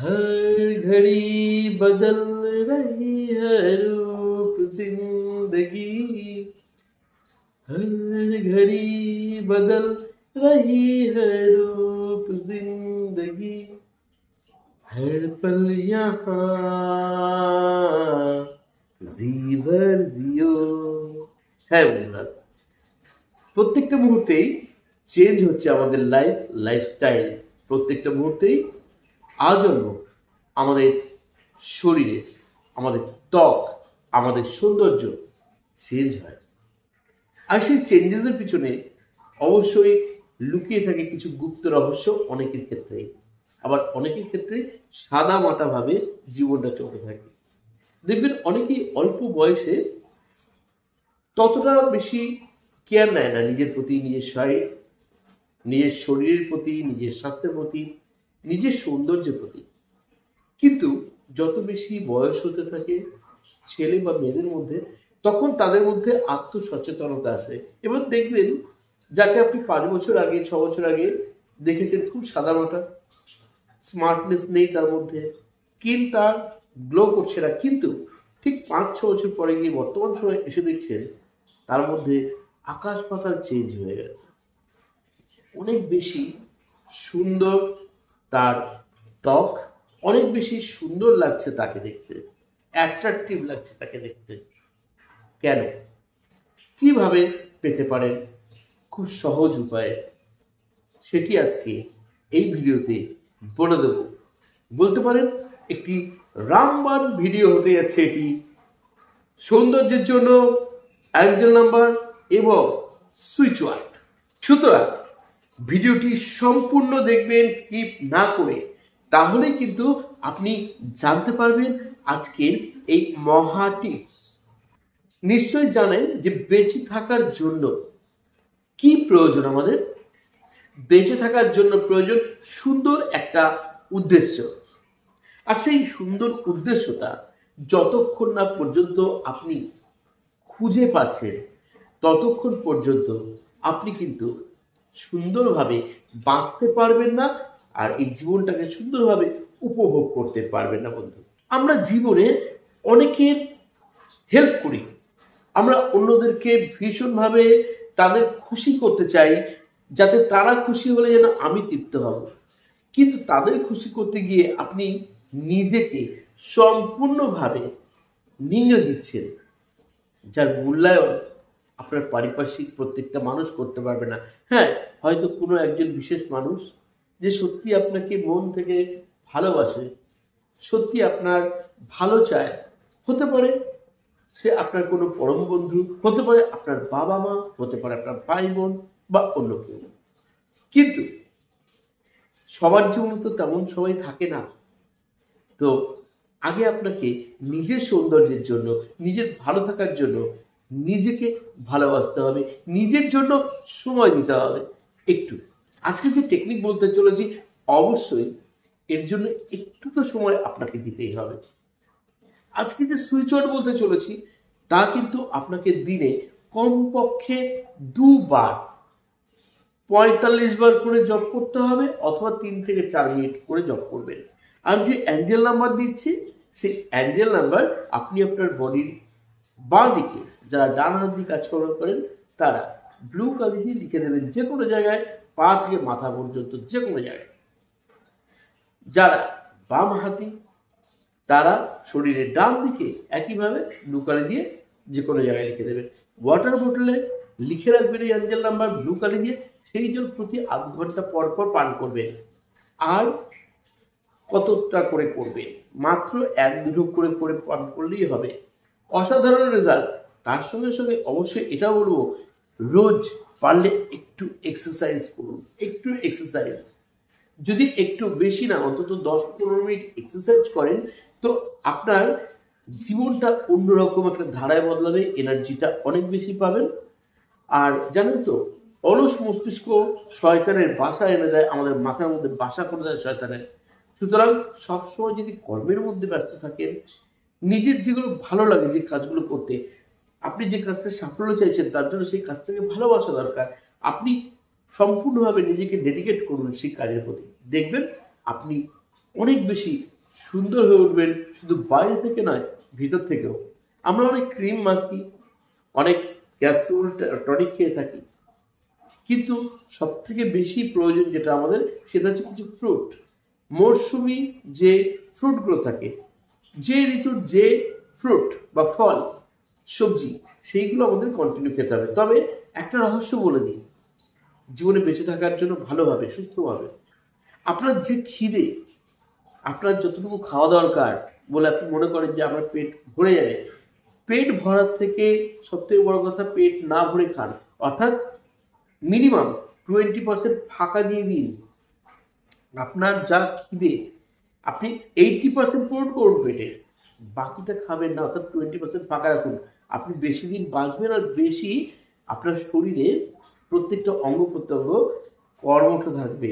हर घड़ी बदल रही है रूप जिंदगी, हर घड़ी बदल रही है रूप जिंदगी, हर पल यहाँ जीवर जियो। হ্যাঁ বন্ধুরা, প্রত্যেকটা মুহূর্তেই চেঞ্জ হচ্ছে আমাদের লাইফস্টাইল। প্রত্যেকটা মুহূর্তেই আজন্ম আমাদের শরীরে, আমাদের ত্বক, আমাদের সৌন্দর্য চেঞ্জ হয়। আর সেই চেঞ্জেসের পিছনে অবশ্যই লুকিয়ে থাকে কিছু গুপ্ত রহস্য অনেকের ক্ষেত্রেই, আবার অনেকের ক্ষেত্রে সাদা মাটাভাবে জীবনটা চলতে থাকে। দেখবেন অনেকেই অল্প বয়সে ততটা বেশি কেয়ার নেয় না নিজের প্রতি, নিজের শরীরের প্রতি, নিজের স্বাস্থ্যের প্রতি, নিজের সৌন্দর্যের প্রতি। কিন্তু যত বেশি বয়স হতে থাকে ছেলে বা মেয়েদের মধ্যে, তখন তাদের মধ্যে আত্মসচেতনতা আসে। এবং দেখবেন যাকে আপনি 5 বছর আগে 6 বছর আগে দেখেছেন খুব সাদামাটা, স্মার্টনেস নেই তার মধ্যে, স্কিন তার গ্লো করছে না, কিন্তু ঠিক 5-6 বছর পরে গিয়ে বর্তমান সময় এসে দেখছেন তার মধ্যে আকাশ পাতাল চেঞ্জ হয়ে গেছে। অনেক বেশি সুন্দর তার ত্বক, অনেক বেশি সুন্দর লাগছে তাকে দেখতে, অ্যাট্রাকটিভ লাগছে তাকে দেখতে। কেন? কিভাবে পেতে পারেন খুব সহজ উপায়ে, সেটি আজকে এই ভিডিওতে বলে দেব। বলতে পারেন একটি রামবাণ ভিডিও হতে যাচ্ছে এটি। সৌন্দর্যের জন্য অ্যাঞ্জেল নাম্বার এবং সুইচ ওয়ার্ড। সুতরাং ভিডিওটি সম্পূর্ণ দেখবেন, স্কিপ না করে, তাহলে কিন্তু আপনি জানতে পারবেন আজকের এই মহা টিপস। নিশ্চয়ই জানেন যে বেঁচে থাকার জন্য কি প্রয়োজন আমাদের? বেঁচে থাকার জন্য প্রয়োজন সুন্দর একটা উদ্দেশ্য। আর সেই সুন্দর উদ্দেশ্যটা যতক্ষণ না পর্যন্ত আপনি খুঁজে পাচ্ছেন, ততক্ষণ পর্যন্ত আপনি কিন্তু সুন্দরভাবে বাঁচতে পারবেন না, আর এই জীবনটাকে সুন্দরভাবে উপভোগ করতে পারবেন না। বন্ধু, আমরা জীবনে অনেকের হেল্প করি, আমরা অন্যদেরকে ভীষণভাবে তাদের খুশি করতে চাই, যাতে তারা খুশি হলে যেন আমি তৃপ্ত হব। কিন্তু তাদের খুশি করতে গিয়ে আপনি নিজেকে সম্পূর্ণভাবে নিংড়ে দিচ্ছেন, যার মূল্যায়ন আপনার পারিপার্শ্বিক প্রত্যেকটা মানুষ করতে পারবে না। হ্যাঁ, হয়তো কোনো একজন বিশেষ মানুষ যে সত্যি আপনাকে মন থেকে ভালোবাসে, সত্যি আপনার ভালো চায়, হতে পারে সে আপনার কোনো পরম বন্ধু, হতে পারে আপনার বাবা মা, হতে পারে আপনার ভাই বোন বা অন্য কেউ। কিন্তু সবার জীবনে তো তেমন সবাই থাকে না। তো আগে আপনাকে নিজের সৌন্দর্যের জন্য, নিজের ভালো থাকার জন্য নিজেকে ভালোবাসতে হবে, নিজের জন্য সময় দিতে হবে একটু। আজকে যে টেকনিক বলতে চলেছি, অবশ্যই এর জন্য একটু তো সময় আপনাকে দিতেই হবে। আজকে যে সুইচ ওয়ার্ড বলতে চলেছি, তা কিন্তু আপনাকে দিনে কমপক্ষে 2 বার 45 বার করে জপ করতে হবে, অথবা 3 থেকে 4 মিনিট করে জপ করবেন। আর যে অ্যাঞ্জেল নাম্বার দিচ্ছি, সেই অ্যাঞ্জেল নাম্বার আপনি আপনার বডির বাঁ দিকে, যারা ডান হাত দিয়ে কাজকর্ম করেন তারা ব্লু কালি দিয়ে লিখে দেবেন যে কোনো জায়গায়, পা থেকে মাথা পর্যন্ত যে কোনো জায়গায়। যারা বাম হাতি তারা শরীরের ডান দিকে একইভাবে ব্লু কালি দিয়ে যে কোনো জায়গায় লিখে দেবেন। ওয়াটার বোতলে লিখে রাখবেন এই অ্যাঞ্জেল নাম্বার ব্লু কালি দিয়ে, সেই জল প্রতি আধ ঘন্টা পর পর পান করবেন। আর কতটা করে করবেন? মাত্র 1-2 ঢোক করে পান করলেই হবে। অসাধারণ রেজাল্ট। তার সঙ্গে সঙ্গে অবশ্যই এটা বলবো, রোজ পারলে একটু এক্সারসাইজ করুন। একটু এক্সারসাইজ, যদি একটু বেশি না অন্তত 10-15 মিনিট এক্সারসাইজ করেন, তো আপনার জীবনটা অন্যরকম একটা ধারায় বদলাবে, এনার্জিটা অনেক বেশি পাবেন। আর জানেন তো, অলস মস্তিষ্ক শয়তানের বাসা এনে দেয়, আমাদের মাথার মধ্যে বাসা করে দেয় শয়তানের। সুতরাং সবসময় যদি কর্মের মধ্যে ব্যস্ত থাকেন, নিজের যেগুলো ভালো লাগে, যে কাজগুলো করতে, আপনি যে কাজটা সাফল্য চাইছেন, তার জন্য সেই কাজটাকে ভালোবাসা দরকার। আপনি সম্পূর্ণভাবে নিজেকে ডেডিকেট করুন সেই কাজের প্রতি, দেখবেন আপনি অনেক বেশি সুন্দর হয়ে উঠবেন, শুধু বাইরে থেকে নয় ভিতর থেকেও। আমরা অনেক ক্রিম মাখি, অনেক ক্যাপসুল টনিক খেয়ে থাকি, কিন্তু সব থেকে বেশি প্রয়োজন যেটা আমাদের সেটা হচ্ছে কিছু ফ্রুট। মরশুমি যে ফ্রুটগুলো থাকে, যে ঋতুর যে ফ্রুট বা ফল সবজি, সেইগুলো আমাদের কন্টিনিউ খেতে হবে। তবে একটা রহস্য বলে দিই, জীবনে বেঁচে থাকার জন্য ভালোভাবে সুস্থভাবে আপনার যে খিদে, আপনার যতটুকু খাওয়া দরকার বলে আপনি মনে করেন যে আমার পেট ভরে যাবে, পেট ভরার থেকে সবথেকে বড় কথা পেট না ভরে খান। অর্থাৎ মিনিমাম 20% ফাঁকা দিয়ে দিন। আপনার যা খিদে আপনি 80% পূরণ করুন পেটের, বাকিটা খাবেন না। অর্থাৎ 20% ফাঁকা রাখুন। আপনি বেশি দিন বাঁচবেন, আর বেশি আপনার শরীরে প্রত্যেকটা অঙ্গ প্রত্যঙ্গ কর্মঠ থাকবে।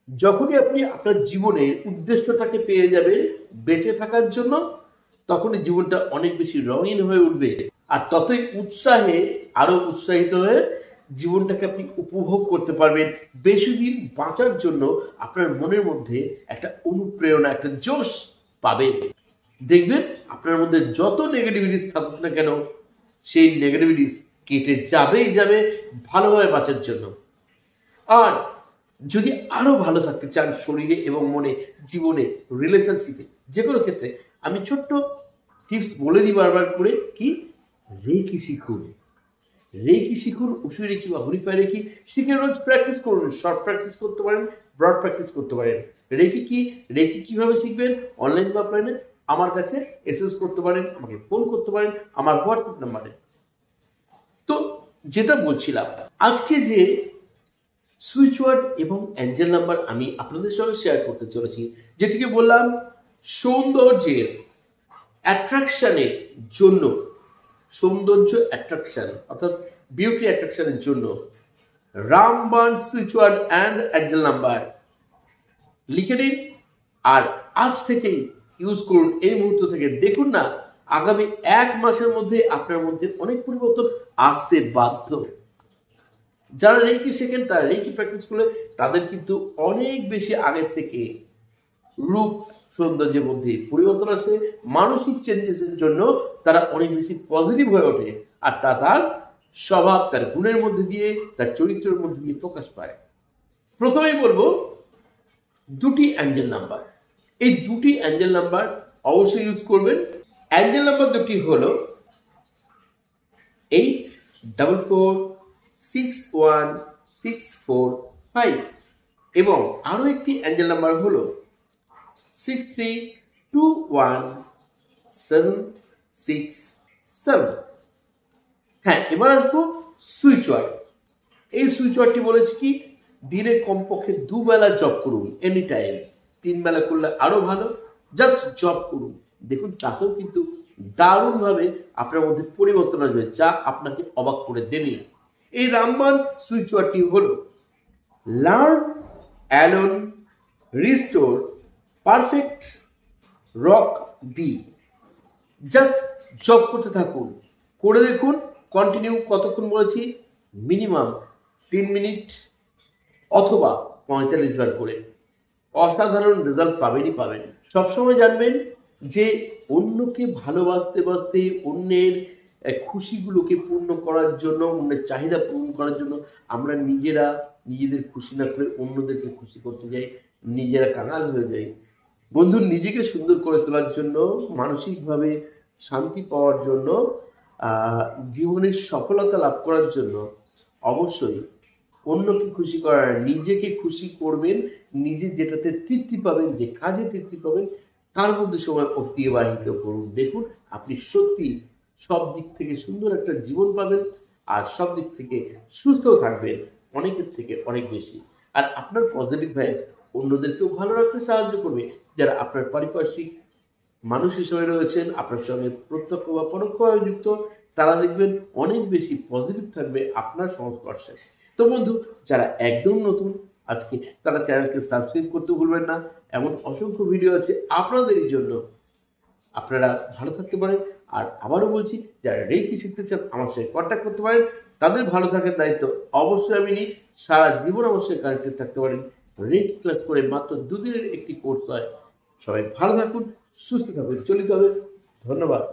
যখনই আপনি আপনার জীবনের উদ্দেশ্যটাকে পেয়ে যাবেন বেঁচে থাকার জন্য, তখনই জীবনটা অনেক বেশি রঙিন হয়ে উঠবে, আর ততই উৎসাহে আরো উৎসাহিত হয়ে জীবনটাকে আপনি উপভোগ করতে পারবেন। বেশি দিন বাঁচার জন্য আপনার মনের মধ্যে একটা অনুপ্রেরণা, একটা জোশ পাবেন। দেখবেন আপনার মধ্যে যত নেগেটিভিটিস থাকুক না কেন, সেই নেগেটিভিটিস কেটে যাবেই যাবে ভালোভাবে বাঁচার জন্য। আর যদি আরো ভালো থাকতে চান শরীরে এবং মনে, জীবনে, রিলেশনশিপে, যে কোনো ক্ষেত্রে, আমি ছোট্ট টিপস বলে দিই বারবার করে, কি রেকি শিখুন। রেকি শিখুন, উসুই রেকি বা হরিফাই রেকি শিখে রোজ প্র্যাকটিস করুন। শর্ট প্র্যাকটিস করতে পারেন, ব্রড প্র্যাকটিস করতে পারেন। রেকি কি, রেকি কিভাবে শিখবেন, অনলাইন বা অফলাইনে আমার কাছে এসএস করতে পারেন, আমাকে ফোন করতে পারেন আমার হোয়াটসঅ্যাপ নাম্বারে। তো যেটা বলছিলাম, আজকে যে সুইচ ওয়ার্ড এবং অ্যাঞ্জেল নাম্বার আমি আপনাদের সঙ্গে শেয়ার করতে চলেছি, যেটিকে বললাম সৌন্দর্যের অ্যাট্রাকশনের জন্য, সৌন্দর্য অ্যাট্রাকশন অর্থাৎ বিউটি অ্যাট্রাকশনের জন্য Ramban switch word and angel number লিখে নিন, আর আজ থেকেই ইউজ করুন। এই মুহূর্ত থেকে দেখুন না, আগামী 1 মাসের মধ্যে আপনার মধ্যে অনেক পরিবর্তন আসতে বাধ্য। যারা রেকি শেখেন, তারা রেকি প্র্যাকটিস করলে তাদের কিন্তু অনেক বেশি আগের থেকে রূপ সৌন্দর্যের মধ্যে পরিবর্তন আসে। মানসিক চেঞ্জেসের জন্য তারা অনেক বেশি পজিটিভ হয়ে ওঠে, আর তা তার স্বভাব, তার গুণের মধ্যে দিয়ে, তার চরিত্রের মধ্যে দিয়ে প্রকাশ পায়। প্রথমেই বলবো দুটি অ্যাঞ্জেল নাম্বার। এই দুটি অ্যাঞ্জেল নাম্বার অবশ্যই ইউজ করবেন। অ্যাঞ্জেল নাম্বার দুটি হলো 84461645 এবং আরো একটি অ্যাঞ্জেল নাম্বার হলো 63217667। হ্যাঁ, এবার আসবো সুইচ ওয়ার্ড। এই সুইচ ওয়ার্ডটি বলেছি কি, দিনে কমপক্ষে 2 বেলা জব করুন, এনি টাইম। 3 বেলা করলে আরো ভালো, জাস্ট জব করুন। দেখুন তাতেও কিন্তু দারুণভাবে আপনার মধ্যে পরিবর্তন আসবে, যা আপনাকে অবাক করে দেবে। এই রামবান সুইচ ওয়ার্ডটি হলো learn, alone, restore, perfect, rock, B. Just জব করতে থাকুন, করে দেখুন। কন্টিনিউ কতক্ষণ বলেছি, মিনিমাম 3 মিনিট অথবা 45 বার করে অসাধারণ রেজাল্ট পাবেনই পাবেন। সবসময় জানবেন যে অন্যকে ভালোবাসতে বাসতে, অন্যের খুশিগুলোকে পূর্ণ করার জন্য, অন্যের চাহিদা পূরণ করার জন্য আমরা নিজেরা নিজেদের খুশি না করে অন্যদেরকে খুশি করতে যাই, নিজেরা কাঙাল হয়ে যাই। বন্ধু, নিজেকে সুন্দর করে তোলার জন্য, মানসিকভাবে শান্তি পাওয়ার জন্য, জীবনের সফলতা লাভ করার জন্য অবশ্যই অন্যকে খুশি করার, নিজেকে খুশি করবেন। নিজে যেটাতে তৃপ্তি পাবেন, যে কাজে তৃপ্তি পাবেন, তার মধ্যে সময় অতিবাহিত করুন। দেখুন আপনি সত্যি সব দিক থেকে সুন্দর একটা জীবন পাবেন, আর সব দিক থেকে সুস্থ থাকবেন, অনেকের থেকে অনেক বেশি। আর আপনার পজিটিভ ভাইব অন্যদেরকেও ভালো রাখতে সাহায্য করবে। যারা আপনার পারিপার্শ্বিক মানুষ হিসেবে রয়েছেন, আপনার সঙ্গে প্রত্যক্ষ বা পরোক্ষভাবে যুক্ত, তারা দেখবেন অনেক বেশি পজিটিভ থাকবে আপনার সংস্পর্শে। তো বন্ধু, যারা একদম নতুন আজকে, তারা চ্যানেলকে সাবস্ক্রাইব করতে ভুলবেন না। এমন অসংখ্য ভিডিও আছে আপনাদেরই জন্য। আপনারা ভালো থাকতে পারেন। আর আবারও বলছি, যারা রেকি শিখতে চান আমার সাথে কন্ট্যাক্ট করতে পারেন। তাদের ভালো থাকার দায়িত্ব অবশ্যই আমি নিই। সারা জীবন অবশ্যই কানেক্টেড থাকতে পারেন। রেকি ক্লাস করে মাত্র 2 দিনের একটি কোর্স হয়, সবাই ভালো থাকুন, সুস্থ থাকুন, চলিত হবে। ধন্যবাদ।